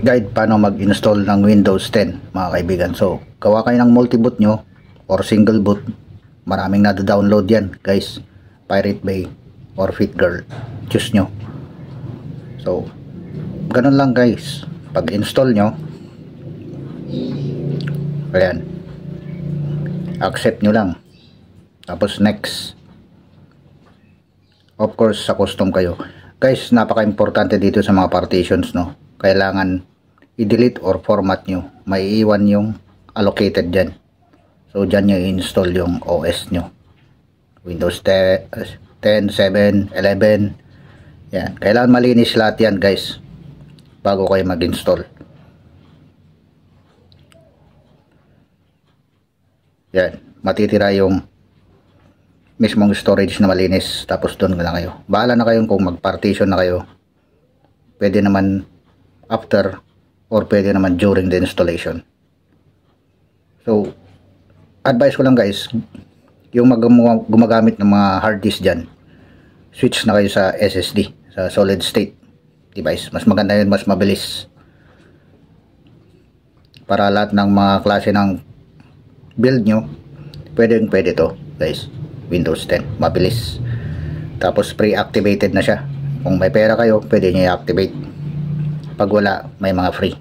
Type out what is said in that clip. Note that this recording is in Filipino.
guide paano mag-install ng Windows 10 mga kaibigan. So gawa kayo ng multi-boot nyo or single boot, maraming nado-download yan guys, Pirate Bay or FitGirl, choose nyo. So ganun lang guys, pag install nyo, ayan, accept nyo lang, tapos next. Of course sa custom kayo guys. Napaka-importante dito sa mga partitions, no, kailangan i-delete or format nyo, may iwan yung allocated dyan. So dyan nyo i-install yung OS nyo, Windows 10, 7, 11. Yan, kailangan malinis lahat yan guys bago kayo mag-install. Yan, matitira yung mismong storage na malinis, tapos doon na kayo. Bahala na kayong kung mag-partition na kayo. Pwede naman after or pwede naman during the installation. So advice ko lang guys, yung gumagamit ng mga hard disk dyan, switch na kayo sa SSD, sa solid state device. Mas maganda yun, mas mabilis, para lahat ng mga klase ng build nyo pwede to guys. Windows 10 mabilis, tapos pre-activated na siya. Kung may pera kayo, pwede nyo i-activate. Pag wala, may mga free.